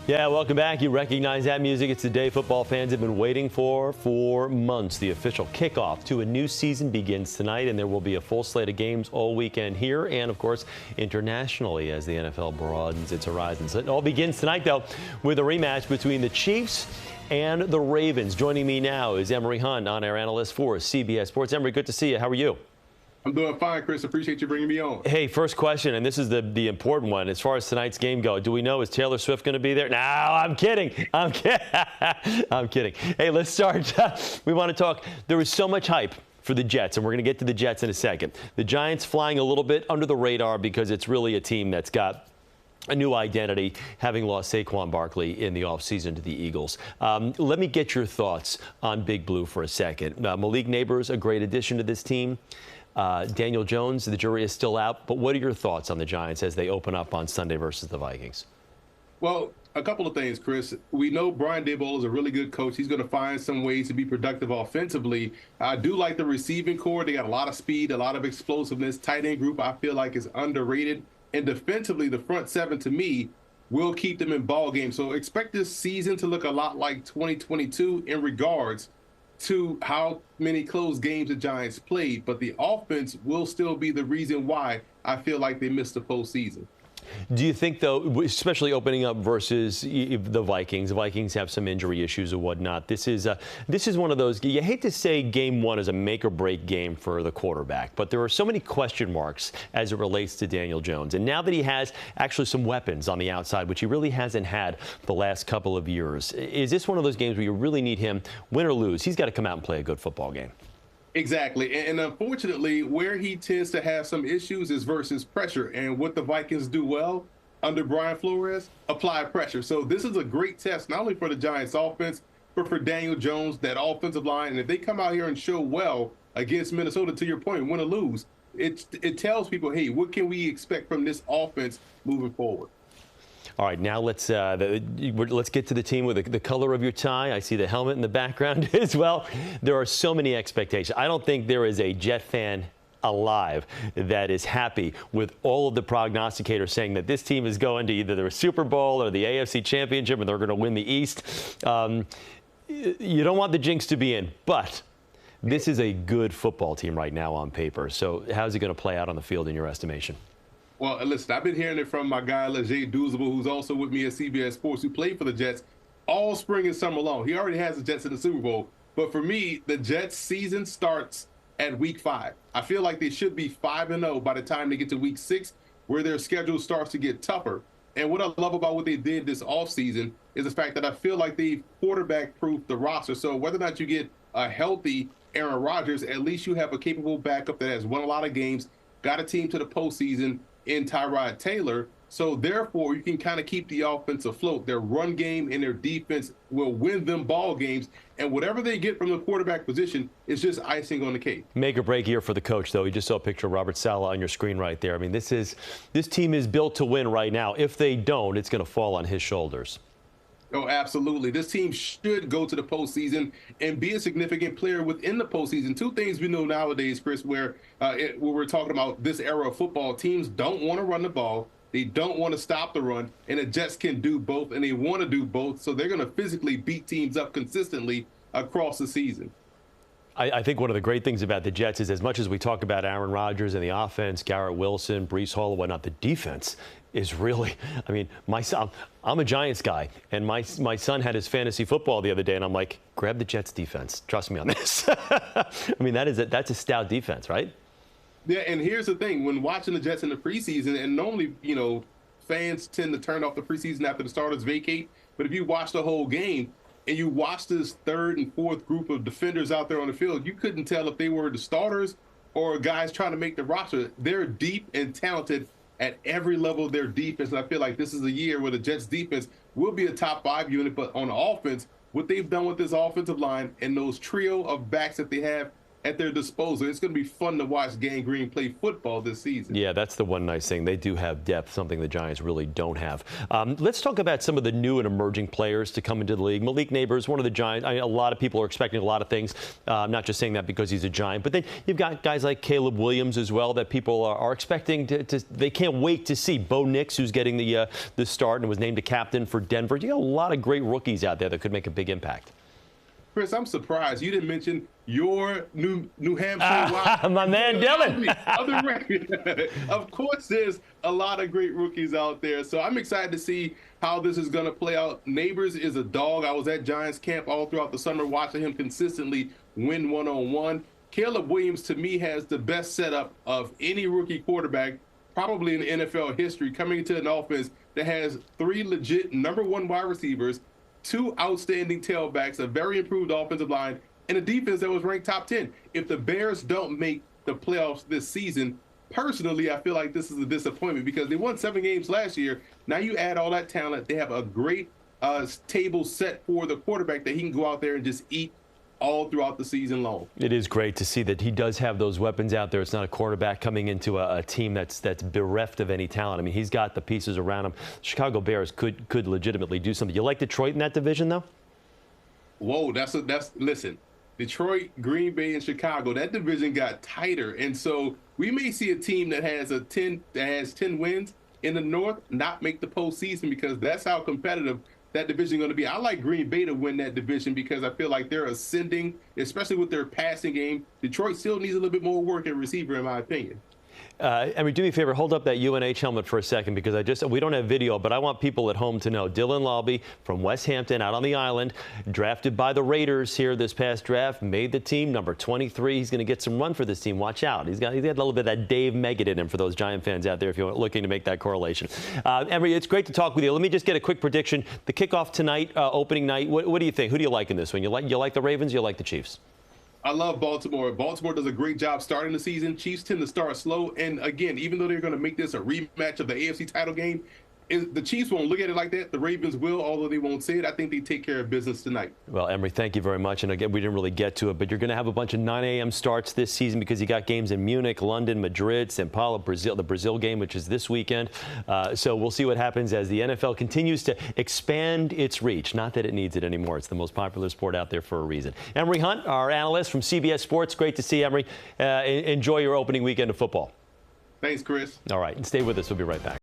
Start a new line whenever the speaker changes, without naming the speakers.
Yeah, welcome back. You recognize that music. It's the day football fans have been waiting for months. The official kickoff to a new season begins tonight, and there will be a full slate of games all weekend here and, of course, internationally as the NFL broadens its horizons. It all begins tonight, though, with a rematch between the Chiefs and the Ravens. Joining me now is Emory Hunt, on-air analyst for CBS Sports. Emory, good to see you. How are you?
I'm doing fine, Chris. Appreciate you bringing me on.
Hey, first question, and this is the important one. As far as tonight's game go, do we know, is Taylor Swift going to be there? No, I'm kidding. I'm kidding. Hey, let's start. We want to talk. There was so much hype for the Jets, and we're going to get to the Jets in a second. The Giants flying a little bit under the radar because it's really a team that's got a new identity, having lost Saquon Barkley in the offseason to the Eagles. Let me get your thoughts on Big Blue for a second. Malik Neighbors, a great addition to this team. Daniel Jones, the jury is still out, but what are your thoughts on the Giants as they open up on Sunday versus the Vikings?
Well, a couple of things, Chris. We know Brian Daboll is a really good coach. He's going to find some ways to be productive offensively. I do like the receiving core. They got a lot of speed, a lot of explosiveness. Tight end group, I feel like, is underrated. And defensively, the front seven, to me, will keep them in ball games. So expect this season to look a lot like 2022 in regards to how many close games the Giants played, but the offense will still be the reason why I feel like they missed the postseason.
Do you think, though, especially opening up versus the Vikings have some injury issues or whatnot. This is one of those, you hate to say game one is a make or break game for the quarterback, but there are so many question marks as it relates to Daniel Jones. And now that he has actually some weapons on the outside, which he really hasn't had the last couple of years, is this one of those games where you really need him, win or lose? He's got to come out and play a good football game.
Exactly. And unfortunately, where he tends to have some issues is versus pressure. And what the Vikings do well under Brian Flores, apply pressure. So this is a great test, not only for the Giants offense, but for Daniel Jones, that offensive line. And if they come out here and show well against Minnesota, to your point, win or lose, it tells people, hey, what can we expect from this offense moving forward?
All right, now let's get to the team with the color of your tie. I see the helmet in the background as well. There are so many expectations. I don't think there is a Jet fan alive that is happy with all of the prognosticators saying that this team is going to either the Super Bowl or the AFC Championship and they're going to win the East. You don't want the jinx to be in, but this is a good football team right now on paper. So how's it going to play out on the field in your estimation?
Well, listen, I've been hearing it from my guy, Leger Douzable, who's also with me at CBS Sports, who played for the Jets all spring and summer long. He already has the Jets in the Super Bowl. But for me, the Jets season starts at week 5. I feel like they should be 5-0 by the time they get to week 6, where their schedule starts to get tougher. And what I love about what they did this offseason is the fact that I feel like they quarterback-proofed the roster. So whether or not you get a healthy Aaron Rodgers, at least you have a capable backup that has won a lot of games, got a team to the postseason in Tyrod Taylor. So therefore, you can kind of keep the offense afloat. Their run game and their defense will win them ball games. And whatever they get from the quarterback position is just icing on the cake.
Make or break year for the coach, though. You just saw a picture of Robert Saleh on your screen right there. I mean, this team is built to win right now. If they don't, it's going to fall on his shoulders.
Oh, absolutely. This team should go to the postseason and be a significant player within the postseason. Two things we know nowadays, Chris, where we're talking about this era of football, teams don't want to run the ball. They don't want to stop the run, and the Jets can do both, and they want to do both. So they're going to physically beat teams up consistently across the season.
I think one of the great things about the Jets is, as much as we talk about Aaron Rodgers and the offense, Garrett Wilson, Breece Hall, and whatnot, the defense is really, I mean, my son, I'm a Giants guy, and my son had his fantasy football the other day, and I'm like, grab the Jets defense. Trust me on this. I mean, that's a stout defense, right?
Yeah, and here's the thing. When watching the Jets in the preseason, and normally, fans tend to turn off the preseason after the starters vacate, but if you watch the whole game, and you watch this third and fourth group of defenders out there on the field, you couldn't tell if they were the starters or guys trying to make the roster. They're deep and talented at every level of their defense. And I feel like this is a year where the Jets defense will be a top 5 unit, but on offense, what they've done with this offensive line and those trio of backs that they have at their disposal. It's going to be fun to watch Gang Green play football this season.
Yeah, that's the one nice thing. They do have depth, something the Giants really don't have. Let's talk about some of the new and emerging players to come into the league. Malik Neighbors, one of the Giants. A lot of people are expecting a lot of things. I'm not just saying that because he's a Giant. But then you've got guys like Caleb Williams as well that people are expecting they can't wait to see. Bo Nix, who's getting the start and was named a captain for Denver. You got a lot of great rookies out there that could make a big impact.
Chris, I'm surprised you didn't mention your New Hampshire.
My man Dylan.
Of course, there's a lot of great rookies out there. So I'm excited to see how this is going to play out. Neighbors is a dog. I was at Giants camp all throughout the summer watching him consistently win one-on-one. Caleb Williams, to me, has the best setup of any rookie quarterback, probably in NFL history, coming into an offense that has 3 legit #1 wide receivers, 2 outstanding tailbacks, a very improved offensive line, and a defense that was ranked top 10. If the Bears don't make the playoffs this season, personally, I feel like this is a disappointment because they won 7 games last year. Now you add all that talent. They have a great table set for the quarterback that he can go out there and just eat all throughout the season long.
It is great to see that he does have those weapons out there. It's not a quarterback coming into a team that's bereft of any talent. I mean, he's got the pieces around him. Chicago Bears could legitimately do something. You like Detroit in that division, though?
Whoa, listen. Detroit, Green Bay, and Chicago, that division got tighter. And so we may see a team that has 10 wins in the North not make the postseason because that's how competitive that division is going to be. I like Green Bay to win that division because I feel like they're ascending, especially with their passing game. Detroit still needs a little bit more work at receiver, in my opinion.
Emory, do me a favor, hold up that UNH helmet for a second because we don't have video, but I want people at home to know Dylan Lobby from West Hampton out on the island, drafted by the Raiders here this past draft, made the team number 23. He's going to get some run for this team. Watch out. He's got a little bit of that Dave Meggett in him for those Giant fans out there if you're looking to make that correlation. Emory, it's great to talk with you. Let me just get a quick prediction. The kickoff tonight, opening night, what do you think? Who do you like in this one? You like the Ravens? You like the Chiefs?
I love Baltimore. Baltimore does a great job starting the season. Chiefs tend to start slow. And again, even though they're going to make this a rematch of the AFC title game, the Chiefs won't look at it like that. The Ravens will, although they won't say it. I think they take care of business tonight. Well,
Emory, thank you very much. And again, we didn't really get to it, but you're going to have a bunch of 9 a.m. starts this season because you got games in Munich, London, Madrid, Sao Paulo, Brazil, the Brazil game, which is this weekend. So we'll see what happens as the NFL continues to expand its reach. Not that it needs it anymore. It's the most popular sport out there for a reason. Emory Hunt, our analyst from CBS Sports. Great to see you, Emory. Enjoy your opening weekend of football.
Thanks, Chris.
All right. And stay with us. We'll be right back.